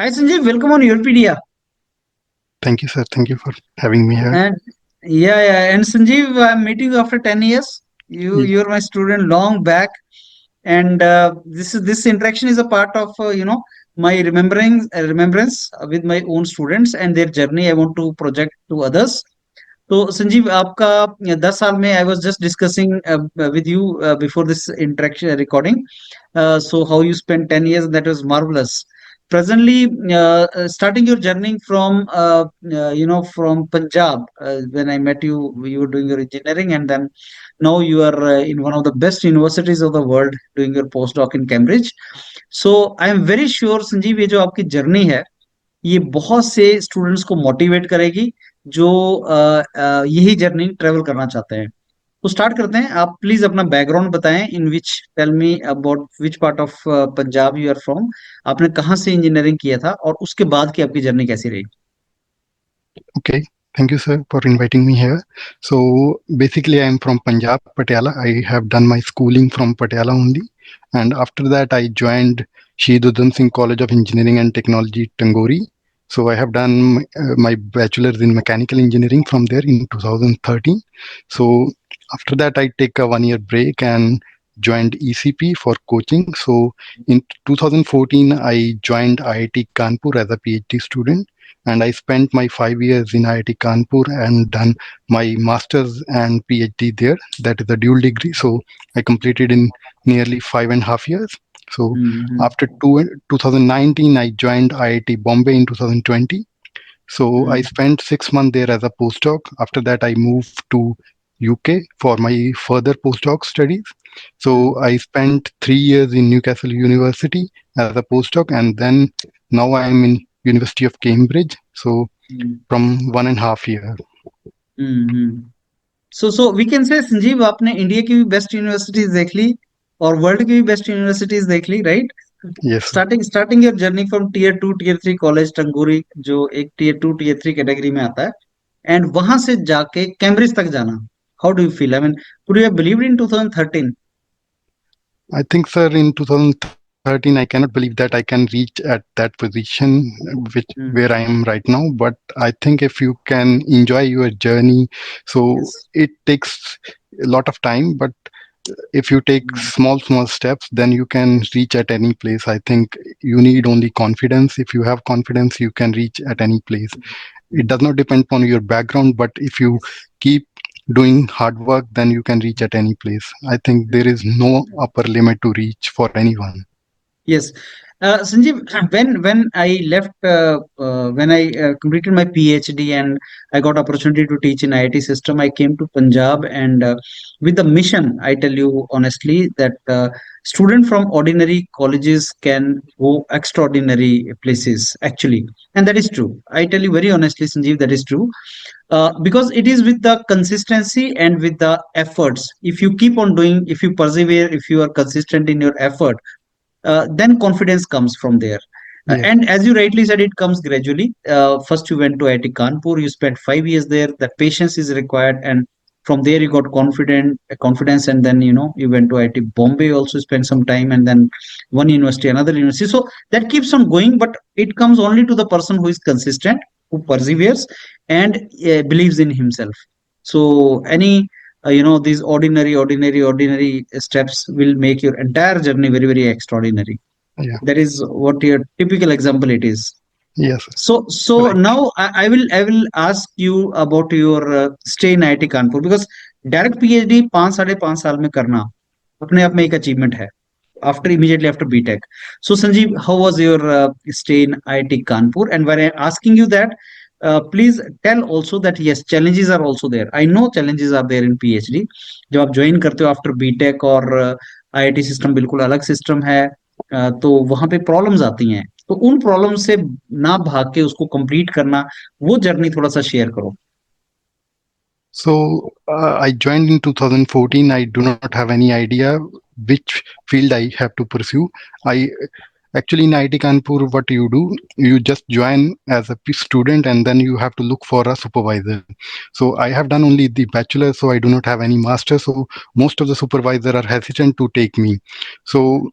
Hi Sanjeev, welcome on YourPedia. Thank you, sir. Thank you for having me here. And yeah, and Sanjeev, I'm meeting you after 10 years. You Y- you're my student long back, and this interaction is a part of my remembrance with my own students and their journey. I want to project to others. तो संजीव आपका 10 साल में I was just discussing with you before this interaction recording so how you spend 10 years that was marvelous. Presently, starting your journey from from Punjab. When I met you, you were doing your engineering, and then now you are in one of the best universities of the world doing your postdoc in Cambridge. So I am very sure Sanjeev, ये जो आपकी journey है, ये बहुत से students को motivate करेगी जो यही जर्नी ट्रेवल करना चाहते हैं. तो स्टार्ट करते हैं. आप प्लीज अपना बैकग्राउंड बताएं. In which tell me about which part of Punjab you are from. आपने कहाँ से इंजीनियरिंग किया था और उसके बाद की आपकी जर्नी कैसी रही? Okay. Thank you, sir, for inviting me here. So basically, I am from Punjab, Patiala. I have done my schooling from Patiala only, and after that, I joined Shahid Udham Singh College of Engineering and Technology, Tangori. So I have done my bachelor's in mechanical engineering from there in 2013. So after that, I take a 1 year break and joined ECP for coaching. So in 2014, I joined IIT Kanpur as a PhD student, and I spent my 5 years in IIT Kanpur and done my master's and PhD there. That is a dual degree. So I completed in nearly 5.5 years. So hmm. after 2019, I joined IIT Bombay in 2020. So I hmm. spent 6 months there as a postdoc. After that, I moved to UK for my further postdoc studies. Hmm. So I spent 3 years in Newcastle University as a postdoc, and then now I am in University of Cambridge. So hmm. from 1.5 year. Hmm. So we can say Sanjeev, आपने India की भी best universities देख ली और world की भी best universities देख ली, right? Yes, sir. Starting your journey from tier 2 tier 3 college टंगूरी, जो एक टीयर 2 टीयर 3 कैटेगरी में आता है, एंड वहां से जाके कैम्ब्रिज तक जाना. How do you feel? I mean, could you have believed in 2013? I think, sir, in 2013, I cannot believe that I can reach at that position which where I am right now. But I think if you can enjoy your journey, so Yes. it takes a lot of time. But if you take small steps, then you can reach at any place. I think you need only confidence. If you have confidence, you can reach at any place. It does not depend on your background, but if you keep doing hard work, then you can reach at any place. I think there is no upper limit to reach for anyone. Yes. Sanjeev, when I left, when I completed my PhD and I got opportunity to teach in IIT system, I came to Punjab, and with the mission, I tell you honestly that student from ordinary colleges can go extraordinary places actually, and that is true. I tell you very honestly, Sanjeev, that is true. Because it is with the consistency and with the efforts. If you keep on doing, if you persevere, if you are consistent in your effort, then confidence comes from there. Yes, And as you rightly said, it comes gradually. First, you went to IIT Kanpur, you spent 5 years there. That patience is required, and from there you got confidence, and then you went to IIT Bombay, also spent some time, and then one university, another university. So that keeps on going, but it comes only to the person who is consistent, who perseveres, and believes in himself. So any these ordinary steps will make your entire journey very, very extraordinary. yeah, That is what your typical example it is. yes, So right. now I will ask you about your stay in IIT Kanpur, because direct PhD 5 साढ़े 5 साल में करना अपने आप में एक achievement है, after immediately after BTech. So Sanjeev, how was your stay in IIT Kanpur? And when I'm asking you that, please tell also that yes, challenges are also there. I know challenges are there in PhD. जब आप join करते हो after BTech और IIT system बिल्कुल अलग system है, तो वहां पे प्रॉब्लम्स आती हैं. तो उन प्रॉब्लम से ना भाग के उसको कंप्लीट करना, वो जर्नी थोड़ा सा शेयर करो. So I joined in 2014. I do not have any idea which field I have to pursue. I actually in IIT Kanpur, what you do, you just join as a student and then you have to look for a supervisor. So I have done only the bachelor, so I do not have any master. So most of the supervisor are hesitant to take me. So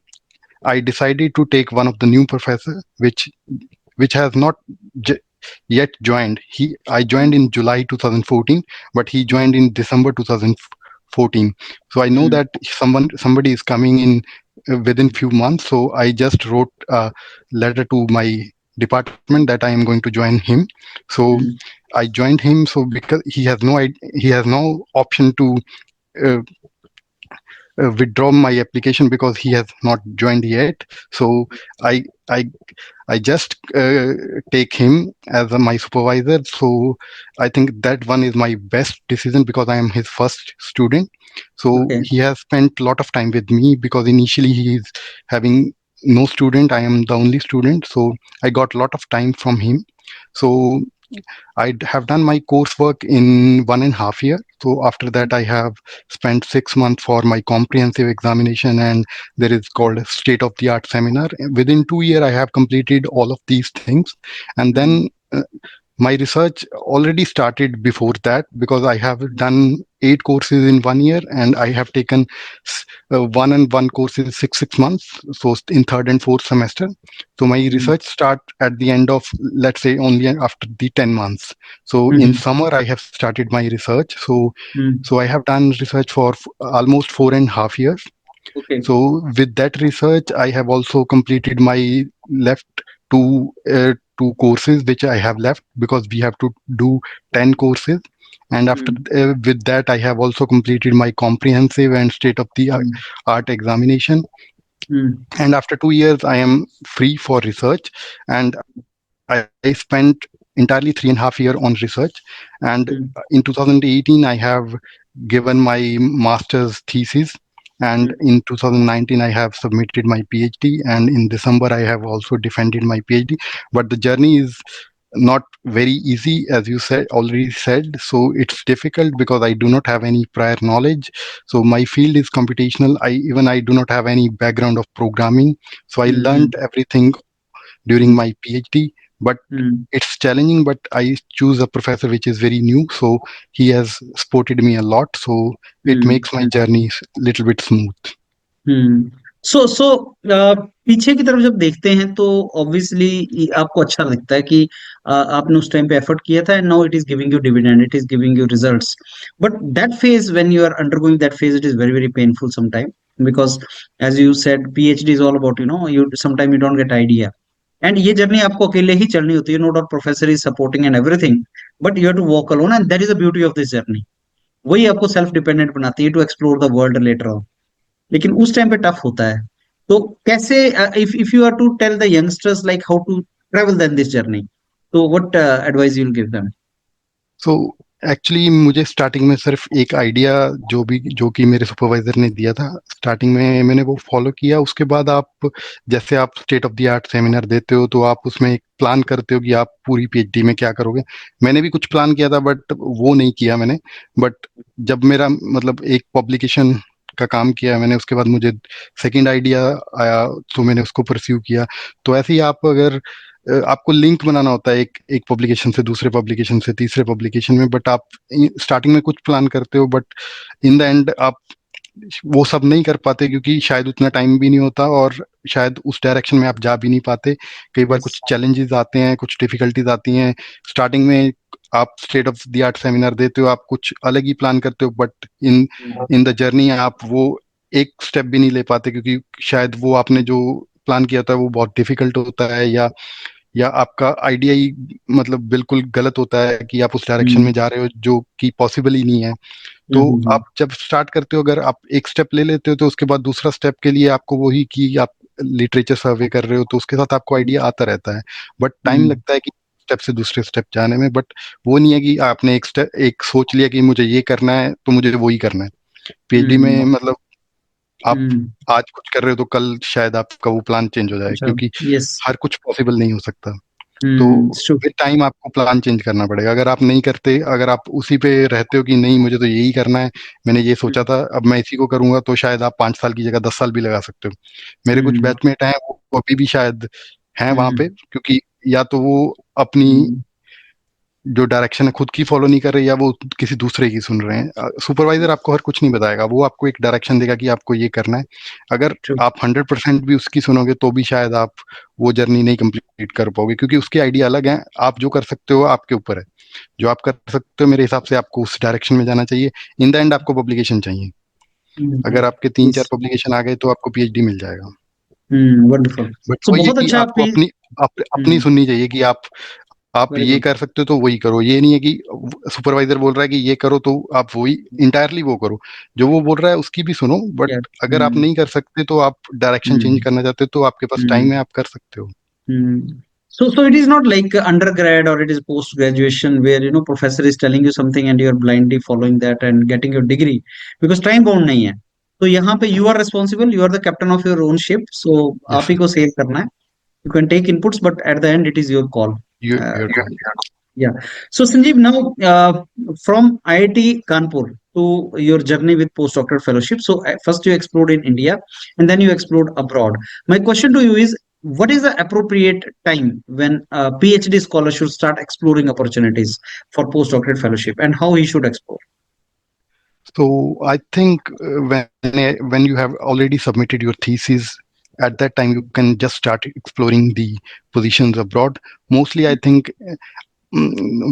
I decided to take one of the new professor, which which has not j- yet joined. I joined in July 2014, but he mm, joined in December 2014. So I know mm, that somebody is coming in within few months. So I just wrote a letter to my department that I am going to join him. So mm, I joined him. So because he has no option to uh, withdraw my application because he has not joined yet. So I I I just take him as my supervisor. So I think that one is my best decision because I am his first student. So okay, he has spent a lot of time with me because initially he is having no student. I am the only student. So I got a lot of time from him. So I have done my coursework in 1.5 years. So after that, I have spent 6 months for my comprehensive examination, and there is called state of the art seminar. Within 2 years, I have completed all of these things, and mm, then my research already started before that because I have done 8 courses in 1 year, and I have taken one and one courses 6 months. So in third and fourth semester, so my mm, research start at the end of, let's say, only after the 10 months. So in mm, summer I have started my research. So mm, so I have done research for almost 4.5 years. okay, So with that research, I have also completed my left two courses which I have left because we have to do 10 courses. And after mm, with that, I have also completed my comprehensive and state of the mm, art examination. mm, And after 2 years, I am free for research, and I spent entirely 3.5 years on research. And mm, in 2018, I have given my master's thesis, and mm, in 2019 I have submitted my PhD, and in December I have also defended my PhD. But the journey is not very easy, as you said already said. So it's difficult because I do not have any prior knowledge. So my field is computational. I do not have any background of programming. So I mm, learned everything during mm, my PhD. But mm, it's challenging, but I choose a professor which is very new, so he has supported me a lot, so it mm, makes my journey little bit smooth. हम्म सो पीछे की तरफ जब देखते हैं तो obviously आपको अच्छा लगता है कि आपने उस टाइम पे एफर्ट किया था and now it is giving you dividend it is giving you results but that phase when you are undergoing that phase it is very very painful sometime because as you said PhD is all about you sometime you don't get idea and ये journey आपको अकेले ही चलनी होती है no doubt professor is supporting and everything but you have to walk alone and that is the beauty of this journey वही आपको self dependent बनाती है to explore the world later on लेकिन उस टाइम पे टफ होता है तो कैसे if you are to tell the youngsters like how to travel then this journey तो what advice you will give them so actually मुझे स्टार्टिंग में सिर्फ एक आइडिया जो कि मेरे सुपरवाइजर ने दिया था, स्टार्टिंग में मैंने वो फॉलो किया। उसके बाद आप जैसे आप state of the art seminar देते हो तो आप उसमें एक प्लान करते हो कि आप पूरी पीएचडी में क्या करोगे। मैंने भी कुछ प्लान किया था बट वो नहीं किया मैंने। बट जब मेरा मतलब एक पब्लिकेशन का काम किया मैंने, उसके बाद मुझे सेकंड आइडिया आया तो मैंने उसको परस्यू किया। तो ऐसे ही आप अगर आपको लिंक बनाना होता है एक एक पब्लिकेशन से दूसरे पब्लिकेशन से तीसरे पब्लिकेशन में। बट आप स्टार्टिंग में कुछ प्लान करते हो, बट इन द एंड आप वो सब नहीं कर पाते क्योंकि शायद उतना टाइम भी नहीं होता और शायद उस डायरेक्शन में आप जा भी नहीं पाते। कई बार यस कुछ चैलेंजेस आते हैं, कुछ डिफिकल्टीज आती हैं स्टार्टिंग में। आप state of the art seminar देते हो, आप कुछ अलग ही प्लान करते हो, but in in the journey आप वो एक स्टेप भी नहीं ले पाते क्योंकि शायद वो आपने जो प्लान किया था वो बहुत डिफिकल्ट होता है, या आपका आइडिया ही मतलब बिल्कुल गलत होता है कि आप उस डायरेक्शन में जा रहे हो जो कि पॉसिबल ही नहीं है। तो आप जब स्टार्ट करते हो, अगर आप एक स्टेप ले लेते हो तो उसके बाद दूसरा स्टेप के लिए आपको वही कि आप लिटरेचर सर्वे कर रहे हो तो उसके साथ आपको आइडिया आता रहता है। बट टाइम लगता है कि स्टेप से दूसरे स्टेप जाने में। बट वो नहीं है कि आपने एक स्टेप एक सोच लिया कि मुझे ये करना है तो मुझे वो ही करना है। पीएचडी में मतलब आप आज कुछ कर रहे हो तो कल शायद आपका वो प्लान चेंज हो जाए अच्छा क्योंकि यस हर कुछ पॉसिबल नहीं हो सकता। तो ट्रू विद टाइम आपको प्लान चेंज करना पड़ेगा। अगर आप नहीं करते, अगर आप उसी पे रहते हो कि नहीं मुझे तो यही करना है, मैंने ये सोचा था अब मैं इसी को करूंगा, तो शायद आप 5 साल की जगह 10 साल भी लगा सकते हो। मेरे कुछ बैचमेट हैं वो अभी भी शायद हैं वहां पे क्योंकि या तो वो अपनी जो डायरेक्शन है खुद की फॉलो नहीं कर रहे, या वो किसी दूसरे की सुन रहे हैं। सुपरवाइजर आपको हर कुछ नहीं बताएगा, वो आपको एक डायरेक्शन देगा कि आपको ये करना है। अगर True. आप 100% भी उसकी सुनोगे तो भी शायद आप वो जर्नी नहीं कंप्लीट कर पाओगे, क्योंकि उसके आइडिया अलग हैं। आप जो कर सकते हो आपके ऊपर है। जो आप कर सकते हो, मेरे हिसाब से आपको उस डायरेक्शन में जाना चाहिए। इन द एंड आपको पब्लिकेशन चाहिए। हम्म, अगर आपके 3-4 yes. पब्लिकेशन आ गए तो आपको पीएचडी मिल जाएगा। वंडरफुल। बट सो वही है बहुत कि अच्छा आपको आपने। अपनी सुननी चाहिए कि आप वेरी ये गुड। कर सकते हो तो वही करो। ये नहीं है कि सुपरवाइजर बोल रहा है कि ये करो तो आप वही इंटायरली वो करो। जो वो बोल रहा है उसकी भी सुनो, बट या। अगर आप नहीं कर सकते तो आप डायरेक्शन चेंज करना चाहते हो तो आपके पास टाइम है, आप कर सकते हो। So it is not like undergrad or it is post graduation where professor is telling you something and you are blindly following that and getting your degree because time bound नहीं है। तो यहाँ पे you are responsible, you are the captain of your own ship, so yes आप ही sir. को save करना है। You can take inputs, but at the end it is your call. Your Yeah. Call. Yeah. So Sanjeev, now from IIT Kanpur to your journey with postdoctoral fellowship. So first you explored in India and then you explored abroad. My question to you is, what is the appropriate time when a PhD scholar should start exploring opportunities for postdoctoral fellowship and how he should explore? So I think when you have already submitted your thesis, at that time you can just start exploring the positions abroad. Mostly, I think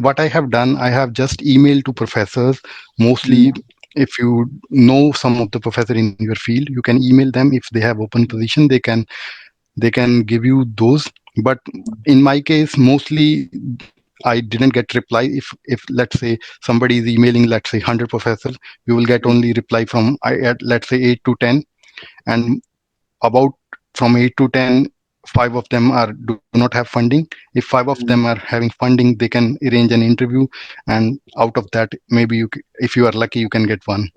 what I have done, I have just emailed to professors. Mm, Mostly, if you know some of the professor in your field, you can email them. If they have open position, they can give you those. But in my case, mostly I didn't get reply. If let's say somebody is emailing, let's say 100 professors, you will get only reply from at let's say 8 to 10. And about from 8 to 10, 5 of them are do not have funding. If 5 of them mm, are having funding, they can arrange an interview, and out of that, maybe if you are lucky, you can get one.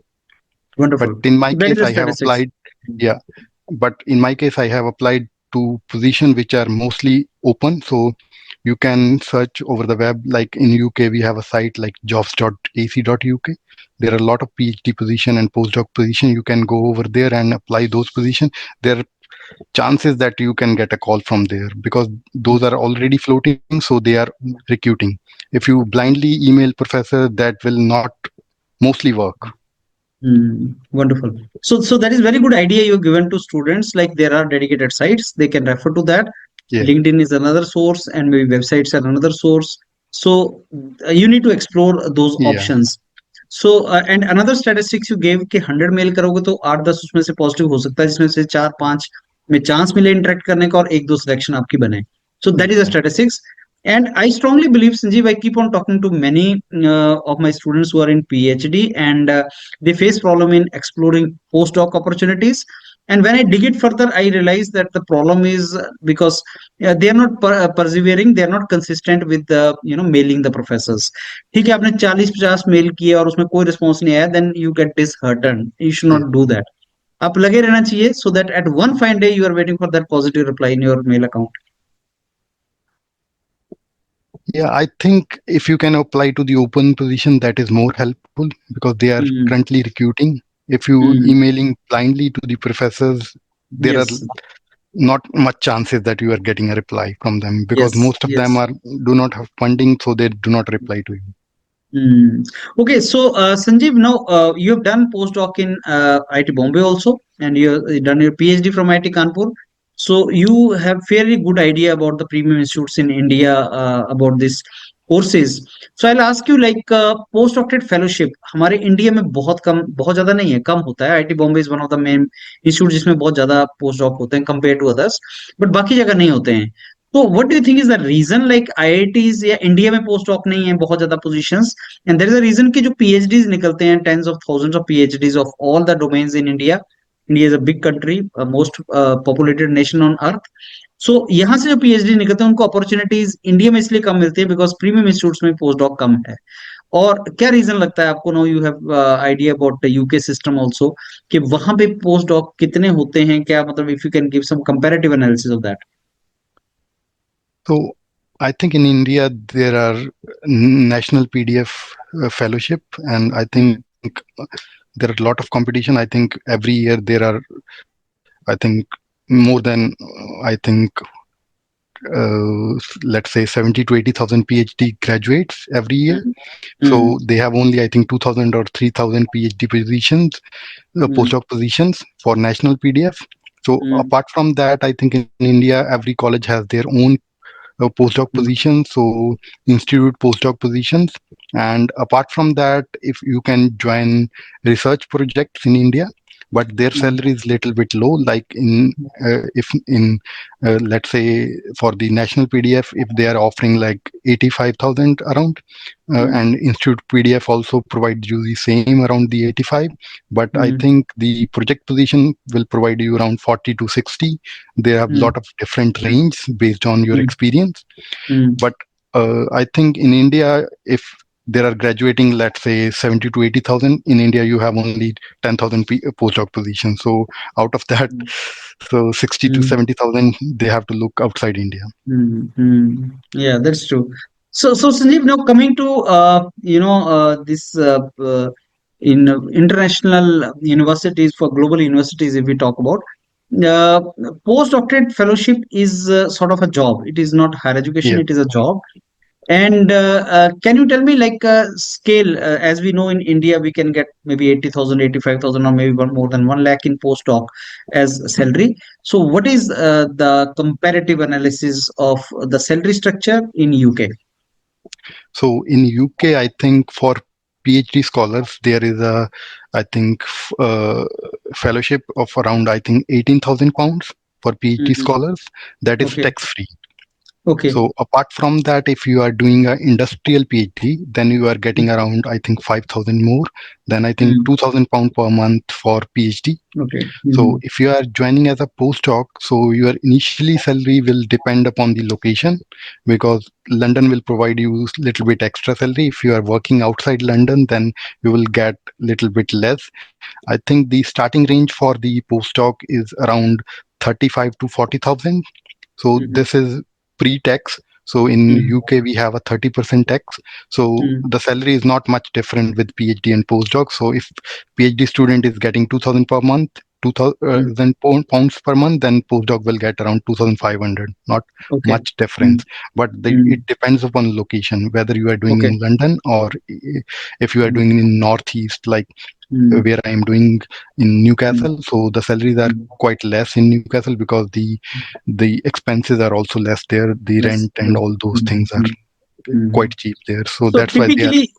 But wonderful. in my So that is case, the I have statistics. applied. Yeah, but in my case, I have applied to positions which are mostly open. So you can search over the web. Like in UK, we have a site like jobs.ac.uk. There are a lot of PhD position and postdoc position. You can go over there and apply those positions. There are chances that you can get a call from there because those are already floating, so they are recruiting. If you blindly email professor, that will not mostly work. Wonderful. So that is very good idea you've given to students. Like there are dedicated sites, they can refer to that. Yeah, LinkedIn is another source, and maybe websites are another source. So you need to explore those yeah. options. So and another statistics you gave कि 100 mail करोगे तो 8-10 उसमें से positive हो सकता है जिसमें से 4-5 में चांस मिले इंटरेक्ट करने का और 1-2 सिलेक्शन आपकी बने. So that is a statistics. And I strongly believe, Sanjeev, I keep on talking to many of my students who are in PhD and they face problem in exploring postdoc opportunities. And when I dig it further, I realize that the problem is because they are not persevering, they are not consistent with the mailing the professors. ठीक है आपने 40-50 mail किए और उसमें कोई response नहीं आया, then you get disheartened. You should Yeah, not do that. आप लगे रहना चाहिए so that at one fine day you are waiting for that positive reply in your mail account. yeah. I think if you can apply to the open position, that is more helpful because they are Mm, currently recruiting. If you mm, emailing blindly to the professors, there are yes, not much chances that you are getting a reply from them because yes, most of them yes. are do not have funding, so they do not reply to you. Hmm. Okay, so Sanjeev, now you have done postdoc in IIT Bombay also, and you have done your PhD from IIT Kanpur. So you have fairly good idea about the premium institutes in India about these courses. So I'll ask you like postdoctorate fellowship हमारे India में बहुत कम, बहुत ज्यादा नहीं है, कम होता है. IIT Bombay is one of the main institute जिसमें बहुत ज्यादा पोस्ट डॉक होते हैं कंपेयर टू अदर्स, बट बाकी जगह नहीं होते हैं. तो what do you think is the reason like IITs या इंडिया में पोस्ट डॉक नहीं है बहुत ज्यादा positions, and there is a reason कि जो PhDs निकलते हैं tens of thousands of PhDs of all the domains in India. India is a big country, most populated nation on earth. So यहाँ से जो PhD निकलते हैं उनको अपॉर्चुनिटीज इंडिया में इसलिए कम मिलती है बिकॉज प्रीमियम इंस्टीट्यूट्स में पोस्ट डॉक कम है. और क्या रीजन लगता है आपको? No you have idea about UK system also कि वहां पे पोस्ट डॉक कितने होते हैं, क्या मतलब if you can give some comparative analysis of that. So I think in India there are national PDF fellowship, and I think there are a lot of competition. I think every year there are, I think more than I think let's say 70 to 80,000 PhD graduates every year. Mm, So mm, they have only, I think, 2,000 or 3,000 PhD positions, mm, postdoc positions for national PDF. So mm, apart from that, I think in India, every college has their own postdoc mm, positions, so institute postdoc positions. And apart from that, if you can join research projects in India, but their mm, salary is little bit low. Like in if in let's say for the national PDF, if they are offering like 85,000 around, mm, and institute PDF also provides you the same around the 85. But I mm, think the project position will provide you around 40 to 60. They have a mm, lot of different range based on your mm, experience. mm, But I think in India, if there are graduating, let's say 70 to 80,000, in India you have only 10,000 postdoc positions. So out of that, so 60 to mm, 70,000, they have to look outside India. mm, mm. Yeah, that's true. So Sanjeev, now coming to this in international universities, for global universities, if we talk about uh, postdoctorate fellowship is sort of a job. It is not higher education; Yes. it is a job. And can you tell me, like, scale? As we know, in India, we can get maybe 80,000, 85,000, or maybe more than 1 lakh in postdoc as salary. So, what is the comparative analysis of the salary structure in UK? So in UK, I think for PhD scholars, there is a, I think, fellowship of around, I think, 18,000 pounds for PhD Mhm. scholars. That is Okay. tax free. Okay. So apart from that, if you are doing an industrial PhD, then you are getting Mm, around, I think, 5,000 more than, I think, mm, 2,000 pound per month for PhD. okay. So Mm, if you are joining as a postdoc, so your initially salary will depend upon the location, because London will provide you little bit extra salary. If you are working outside London, then you will get little bit less. I think the starting range for the postdoc is around 35 to 40,000. So mhm, this is pre-tax. So in mm, UK we have a 30% tax. So mm, the salary is not much different with PhD and postdoc. So if PhD student is getting 2,000 per month, mm, 2,000 pounds per month, then postdoc will get around 2,500. Not okay. much difference, Mm, but mm, it depends upon location, whether you are doing okay. in London or if you are Mm, doing in Northeast, like mm, where I am doing in mm, Newcastle. So the salaries are mm, quite less in Newcastle because the expenses are also less there. The yes. rent and Yes. all those Mm, things are mm, mm. quite cheap there. So So that's why they are. typically,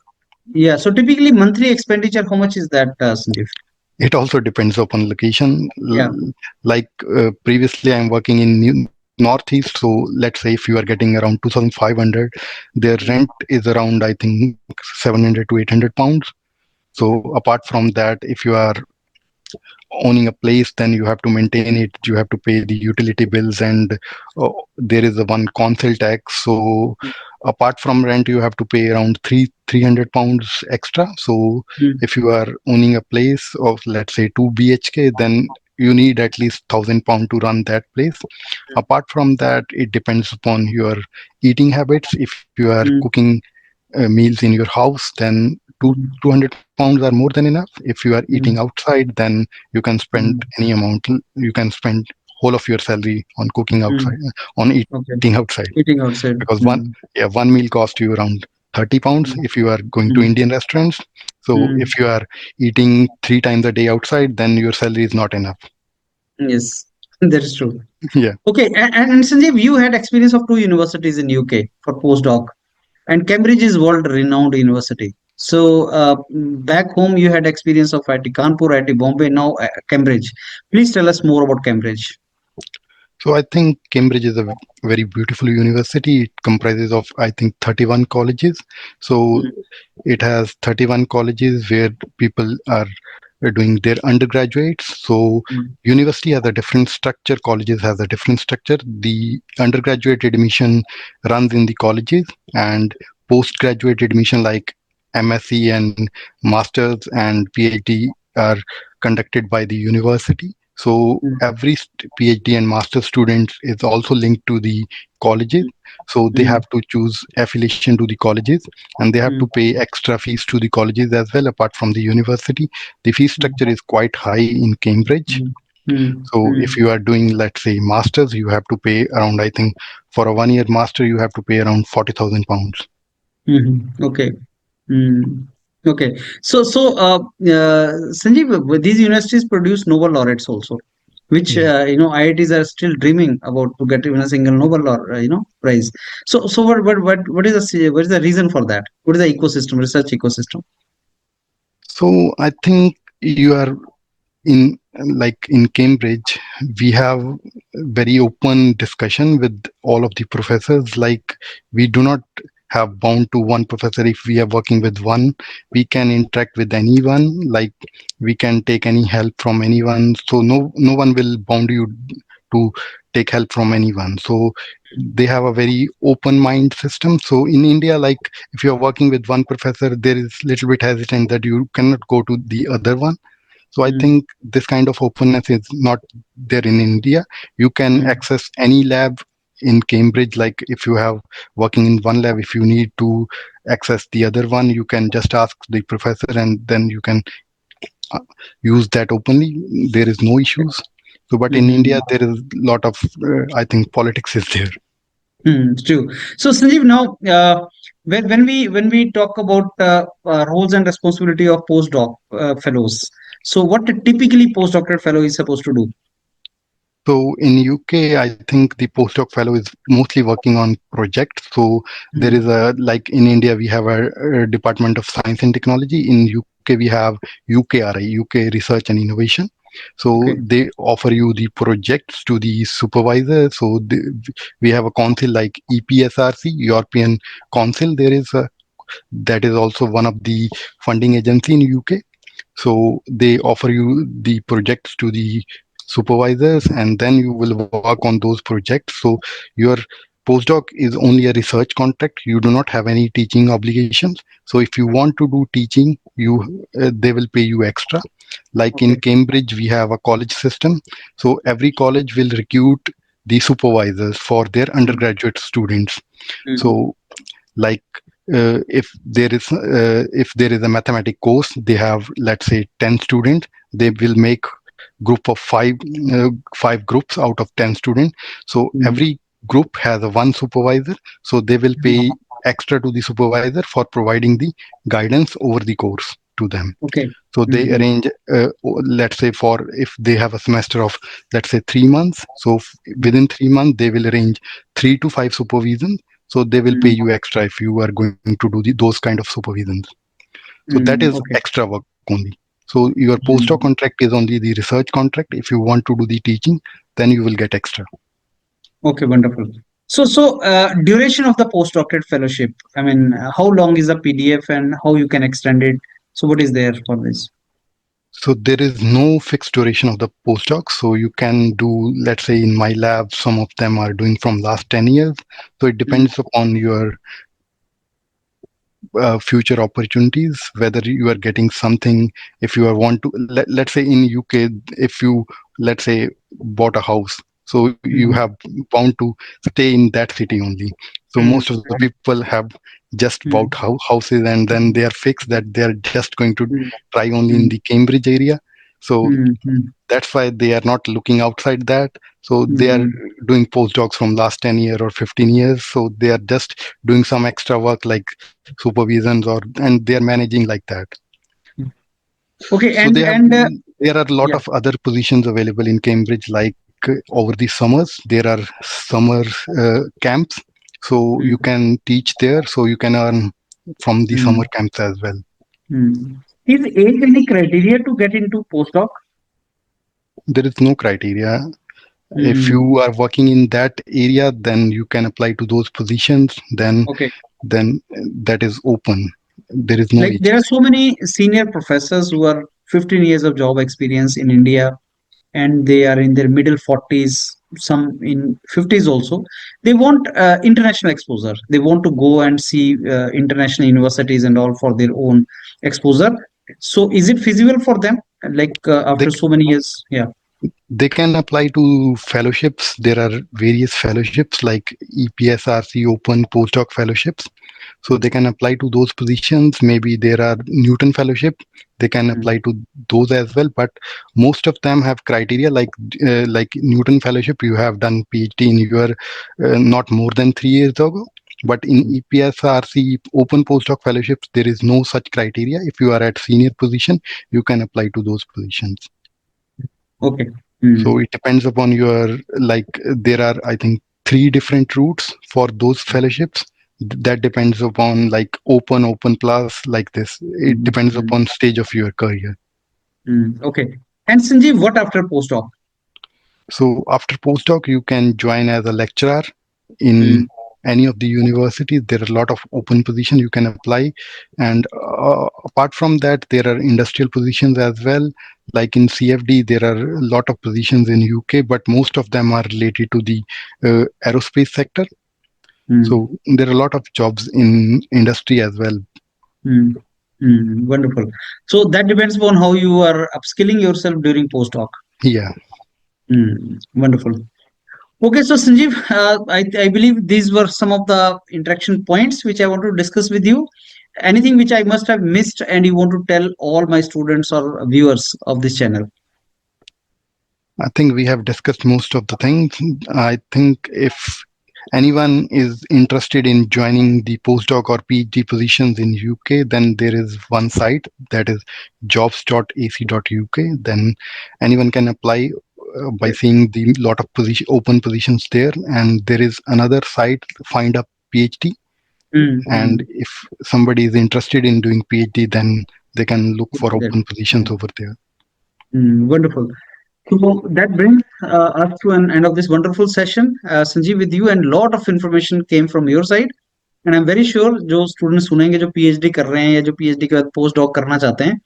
yeah. So typically, monthly expenditure, how much is that, Sanjeev? It also depends upon location. Yeah. Like previously, I'm working in Northeast. So let's say if you are getting around 2,500, their rent Mm, is around, I think, 700 to 800 pounds. So apart from that, if you are owning a place, then you have to maintain it, you have to pay the utility bills, and there is a one council tax. So apart from rent, you have to pay around 300 pounds extra. So mm, if you are owning a place of, let's say, 2 BHK, then you need at least 1,000 pound to run that place. Apart from that, it depends upon your eating habits. If you are mm, cooking meals in your house, then mm, 200 pounds are more than enough. If you are eating mm, outside, then you can spend mm, any amount. You can spend whole of your salary on cooking outside, mm. on eating Okay. outside, Eating outside. because Mm, one meal costs you around 30 pounds mm, if you are going to mm, Indian restaurants. So mm. if you are eating 3 times a day outside, then your salary is not enough. Yes, that is true. Yeah. Okay, and Sanjeev, you had experience of two universities in UK for postdoc, and Cambridge is world-renowned university. So back home, you had experience of IIT Kanpur, IIT Bombay, now Cambridge. Please tell us more about Cambridge. So I think Cambridge is a very beautiful university. It comprises of, I think, 31 colleges. So Mm, it has 31 colleges where people are doing their undergraduates. So mm, university has a different structure, colleges has a different structure. The undergraduate admission runs in the colleges, and postgraduate admission like MSc and masters and PhD are conducted by the university. So mm, every PhD and master student is also linked to the colleges. So they mm, have to choose affiliation to the colleges, and they have to mm, pay extra fees to the colleges as well, apart from the university. The fee mm, structure is quite high in Cambridge. Mm, So if mm, you are doing, let's say, masters, you have to pay around, I think, for a 1 year master, you have to pay around 40,000 pounds. Okay. Mm. Okay. Sanjeev, these universities produce Nobel laureates also, which Yeah. IITs are still dreaming about to get even a single Nobel or prize. So what is the reason for that? What is the ecosystem, research ecosystem? So I think you are in, like in Cambridge, we have very open discussion with all of the professors. Like, we do not have bound to one professor. If we are working with one, we can interact with anyone. Like, we can take any help from anyone. So no one will bound you to take help from anyone. So they have a very open mind system. So in India, like, if you are working with one professor, there is little bit hesitant that you cannot go to the other one. So I Mm, think this kind of openness is not there in India. You can mm, access any lab in Cambridge. Like, if you have working in one lab, if you need to access the other one, you can just ask the professor, and then you can uh, use that openly. There is no issues. So, but in mm, India, there is a lot of, I think, politics is there. it's true. So Sanjeev, now when we talk about roles and responsibility of postdoc fellows, so what a typically postdoctoral fellow is supposed to do? So in UK, I think the postdoc fellow is mostly working on projects. So there is Mm, a, like in India, we have a Department of Science and Technology. In UK, we have UKRI, UK Research and Innovation. So okay. they offer you the projects to the supervisor. So we have a council like EPSRC, European Council. There is a, that is also one of the funding agency in UK. So they offer you the projects to the supervisors, and then you will work on those projects. So your postdoc is only a research contract. You do not have any teaching obligations. So if you want to do teaching, they will pay you extra. Like in Okay. Cambridge, we have a college system. So every college will recruit the supervisors for their Mm, undergraduate students. mm, So, like, if there is a mathematics course, they have, let's say, 10 students. They will make group of five groups out of 10 students. So mm, every group has a one supervisor. So they will mm. pay extra to the supervisor for providing the guidance over the course to them. Okay. So they Mm, arrange, let's say, for if they have a semester of, let's say, 3 months. So mm, within 3 months, they will arrange 3 to 5 supervisions. So they will pay mm, you extra if you are going to do those kind of supervisions. So that is okay. extra work only. So your postdoc Mm. contract is only the research contract. If you want to do the teaching, then you will get extra. Okay, wonderful. So duration of the postdoctorate fellowship. I mean, how long is the PDF and how you can extend it? So what is there for this? So there is no fixed duration of the postdoc. So you can do, let's say, in my lab, some of them are doing from last 10 years. So it Mm, depends upon your future opportunities, whether you are getting something. If you are want to, let's say in UK, if you, let's say, bought a house, so you mm, have bound to stay in that city only. So mm, most of the people have just bought mm, houses, and then they are fixed that they are just going to mm, try only in mm, the Cambridge area. So mm, mm, that's why they are not looking outside that. So they are mm, doing postdocs from last 10 years or 15 years. So they are just doing some extra work like supervisions, or and they are managing like that. mm. Okay, So they have, there are a lot yeah. of other positions available in Cambridge, like over the summers there are summer camps. So you Mm, can teach there, so you can earn from the summer mm, camps as well. mm. Is age any criteria to get into postdoc? There is no criteria. If Mm, you are working in that area, then you can apply to those positions. okay. Then that is open. There is no Like there are ages. so many senior professors who are 15 years of job experience in India, and they are in their middle 40s, some in 50s also. They want international exposure. They want to go and see international universities and all for their own exposure. So is it feasible for them, like They after so many years? Yeah. they can apply to fellowships. There are various fellowships like EPSRC Open Postdoc Fellowships. So they can apply to those positions. Maybe there are Newton Fellowship, they can Mm, apply to those as well. But most of them have criteria like Newton Fellowship. You have done PhD in your not more than 3 years ago. But in mm, EPSRC open postdoc fellowships, there is no such criteria. If you are at senior position, you can apply to those positions. okay. So Mm, it depends upon your there are, I think, three different routes for those fellowships. That depends upon like open plus like this. It mm, depends mm, upon stage of your career. okay. And Sanjeev, what after postdoc? So after postdoc, you can join as a lecturer in Mm, any of the universities. There are a lot of open positions you can apply, and apart from that, there are industrial positions as well. Like in CFD, there are a lot of positions in UK, but most of them are related to the aerospace sector. mm, So there are a lot of jobs in industry as well. mm, wonderful. So that depends upon how you are upskilling yourself during postdoc. Yeah, Wonderful. Okay, so Sanjeev, I believe these were some of the interaction points which I want to discuss with you. Anything which I must have missed and you want to tell all my students or viewers of this channel? I think we have discussed most of the things. I think if anyone is interested in joining the postdoc or PhD positions in UK, then there is one site, that is jobs.ac.uk. Then anyone can apply by seeing the lot of open positions there. And there is another site, Find a PhD. And Mm-hmm. if somebody is interested in doing PhD, then they can look for open positions Mm, over there. wonderful. So that brings us to an end of this wonderful session, Sanjeev, with you, and lot of information came from your side. And I am very sure जो student सुनेंगे जो PhD कर रहे हैं या जो PhD के बाद पोस्ट डॉक करना चाहते हैं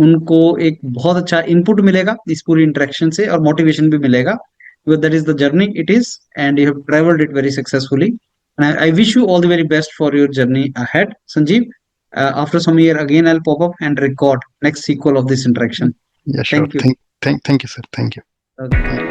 उनको एक बहुत अच्छा इनपुट मिलेगा इस पूरी इंटरेक्शन से और मोटिवेशन भी मिलेगा because that is the journey it is and you have travelled it very successfully and I wish you all the very best for your journey ahead Sanjeev after some year again I'll pop up and record next sequel of this interaction. Yeah, sure. Thank you. Thank you, sir. Thank you. Okay.